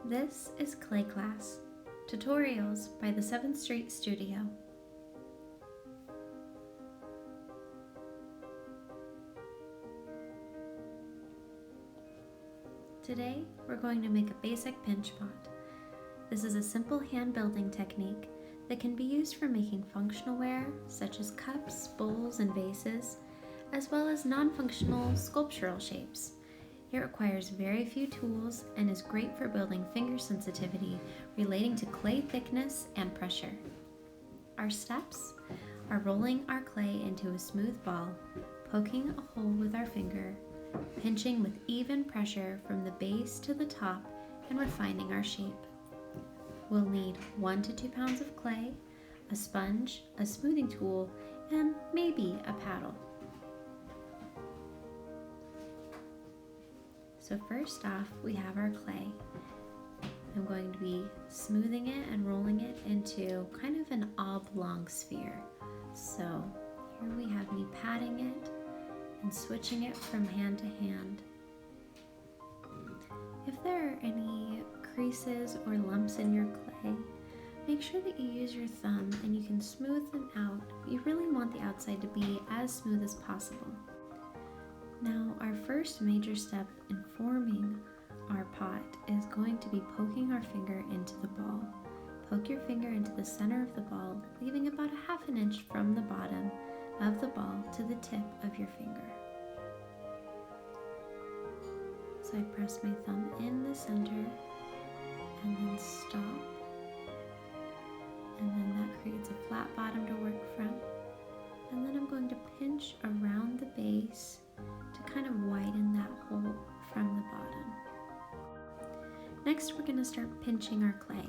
This is Clay Class, tutorials by the 7th Street Studio. Today, we're going to make a basic pinch pot. This is a simple hand building technique that can be used for making functional ware, such as cups, bowls, and vases, as well as non-functional sculptural shapes. It requires very few tools and is great for building finger sensitivity relating to clay thickness and pressure. Our steps are rolling our clay into a smooth ball, poking a hole with our finger, pinching with even pressure from the base to the top, and refining our shape. We'll need 1 to 2 pounds of clay, a sponge, a smoothing tool, and maybe a paddle. So first off, we have our clay. I'm going to be smoothing it and rolling it into kind of an oblong sphere. So here we have me patting it and switching it from hand to hand. If there are any creases or lumps in your clay, make sure that you use your thumb and you can smooth them out. You really want the outside to be as smooth as possible. Now, our first major step in forming our pot is going to be poking our finger into the ball. Poke your finger into the center of the ball, leaving about 1/2 inch from the bottom of the ball to the tip of your finger. So I press my thumb in the center and then stop. And then that creates a flat bottom to work from. And then I'm going to pinch around the base to kind of widen that hole from the bottom. Next, we're going to start pinching our clay.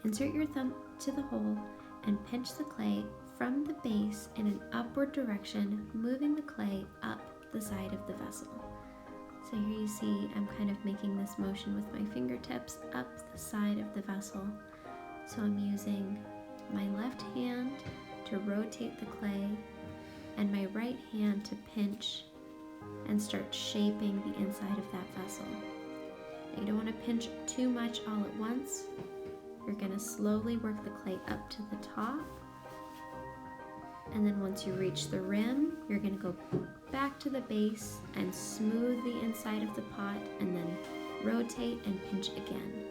Insert your thumb to the hole and pinch the clay from the base in an upward direction, moving the clay up the side of the vessel. So here you see I'm kind of making this motion with my fingertips up the side of the vessel. So I'm using my left hand to rotate the clay and my right hand to pinch and start shaping the inside of that vessel. Now, you don't want to pinch too much all at once. You're going to slowly work the clay up to the top. And then once you reach the rim, you're going to go back to the base and smooth the inside of the pot and then rotate and pinch again.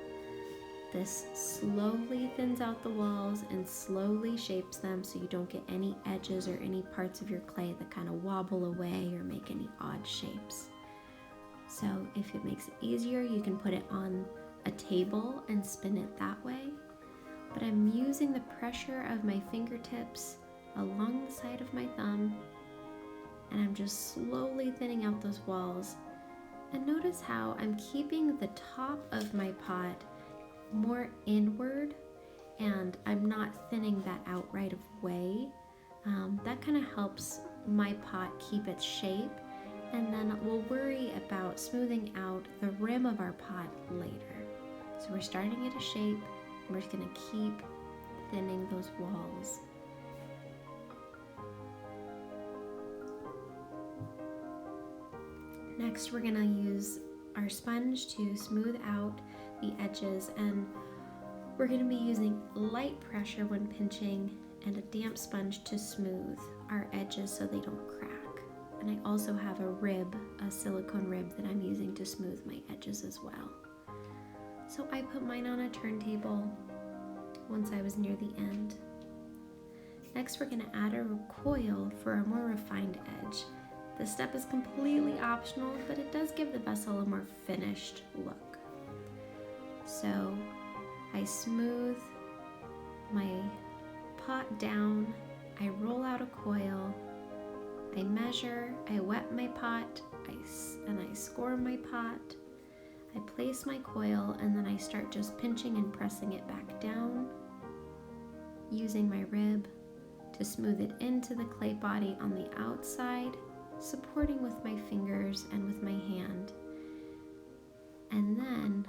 This slowly thins out the walls and slowly shapes them so you don't get any edges or any parts of your clay that kind of wobble away or make any odd shapes. So if it makes it easier, you can put it on a table and spin it that way. But I'm using the pressure of my fingertips along the side of my thumb, and I'm just slowly thinning out those walls. And notice how I'm keeping the top of my pot more inward and I'm not thinning that out right away. That kind of helps my pot keep its shape, and then we'll worry about smoothing out the rim of our pot later. So we're starting at a shape and we're just going to keep thinning those walls. Next, we're going to use our sponge to smooth out the edges, and we're going to be using light pressure when pinching and a damp sponge to smooth our edges so they don't crack. And I also have a silicone rib that I'm using to smooth my edges as well. So I put mine on a turntable once I was near the end. Next, we're going to add a coil for a more refined edge. This step is completely optional, but it does give the vessel a more finished look. So I smooth my pot down, I roll out a coil, I measure, I wet my pot, and I score my pot, I place my coil, and then I start just pinching and pressing it back down, using my rib to smooth it into the clay body on the outside, supporting with my fingers and with my hand. And then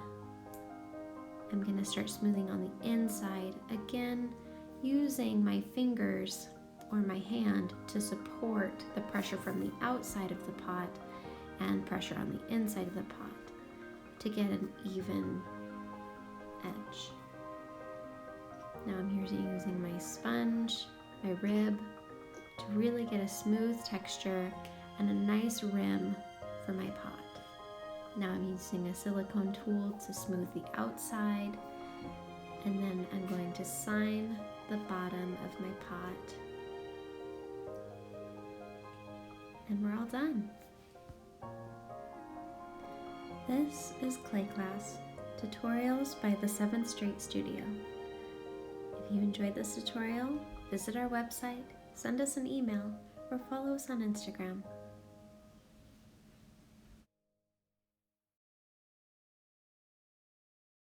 I'm going to start smoothing on the inside, again using my fingers or my hand to support the pressure from the outside of the pot and pressure on the inside of the pot to get an even edge. Now I'm here using my sponge, my rib, to really get a smooth texture and a nice rim for my pot. Now I'm using a silicone tool to smooth the outside, and then I'm going to sign the bottom of my pot. And we're all done. This is Clay Class, tutorials by the 7th Street Studio. If you enjoyed this tutorial, visit our website, send us an email, or follow us on Instagram.